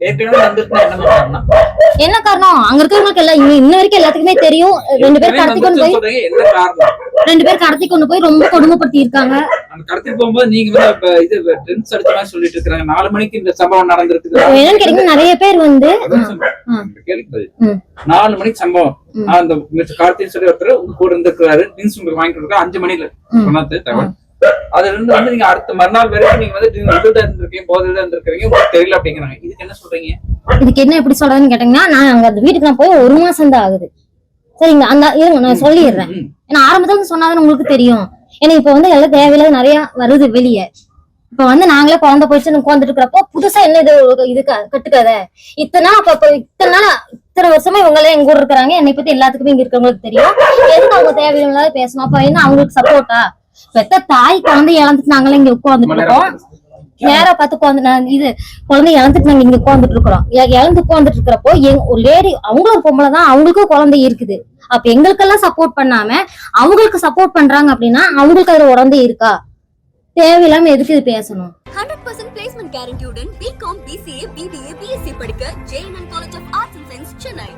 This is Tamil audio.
ஏற்கனவே வந்திருந்தா என்ன காரணம்? என்ன காரணம்? அங்க இருக்கிறவங்களுக்கு எல்லாம் இன்ன வரைக்கும் எல்லாத்துக்குமே தெரியும். 2 பேர் கடத்தி கொண்டு போய் என்ன காரணம்? 2 பேர் கடத்தி கொண்டு போய் ரொம்ப கொடுமைப்படுத்தி இருக்காங்க. அந்த கடத்தி போகும்போது நீங்க வந்து இது ட்ரிங்க்ஸ் அடிச்ச மாதிரி சொல்லிட்டு இருக்காங்க. 4 மணிக்கு இந்த சம்பவம் நடந்திருக்கு. என்னன்னு கேட்டீங்கன்னா நிறைய பேர் வந்து கேள்வி 4 மணிக்கு சம்பவம். அந்த கார்த்தின்னு சொல்லி ஒருத்தர் உங்க கூட இருந்திருக்காரு. ட்ரிங்க்ஸ் உங்களுக்கு வாங்கி கொடுக்குறாரு 5 மணில சொன்னது தகவல். அதுல இருந்து வந்து நீங்க அடுத்த மறுநாள் வரைக்கும் நீங்க வந்து இதுல இருந்திருக்கீங்க, போதையில இருந்திருக்கீங்க, உங்களுக்கு தெரியல அப்படிங்கிறாங்க. இதுக்கு என்ன சொல்றீங்க? இதுக்கு என்ன எப்படி சொல்றதுன்னு கேட்டீங்கன்னா, நான் அங்க அந்த வீட்டுக்கு நான் போய் 1 மாசம் தான் ஆகுது. சரிங்க, அந்த இருங்க நான் சொல்லிடுறேன். ஏன்னா ஆரம்பத்துல சொன்னாதான் உங்களுக்கு தெரியும். ஏன்னா இப்ப வந்து எல்லாம் தேவையில்லாத நிறைய வருது வெளியே. இப்ப வந்து நாங்களே குழந்தை போயிடுச்சு உட்காந்துட்டு இருக்கிறப்போ புதுசா என்ன இது கட்டுக்காத இத்தனை நாள் அப்ப இத்தனை வருஷமா இவங்களே எங்க ஊர் இருக்கிறாங்க. என்னை பத்தி எல்லாத்துக்குமே இங்க இருக்கிறவங்களுக்கு தெரியும். எதுக்கு அவங்க தேவையில்லாத பேசணும்? அப்ப என்ன அவங்களுக்கு சப்போர்ட்டா? பெத்த தாய் குழந்தை இழந்துட்டு நாங்களே இங்க உட்காந்துட்டு இருக்கோம். நேரா பார்த்து உட்காந்து இது குழந்தை இழந்துட்டு நாங்க இங்க உட்காந்துட்டு இருக்கிறோம். இழந்து உட்காந்துட்டு இருக்கிறப்போ ஒரு லேடி அவங்களும் பொம்பளை தான், அவங்களுக்கும் குழந்தை இருக்குது. அப்ப எங்களுக்கெல்லாம் சப்போர்ட் பண்ணாம அவங்களுக்கு சப்போர்ட் பண்றாங்க அப்படின்னா அவங்களுக்கு அதுல உடம்பே இருக்கா? தேவையில்லாம எதுக்கு இது பேசணும்? 100% placement guarantee உடன் BCom, BCA, BBA, BSc படிக்க JNN College of Arts and Science, Chennai.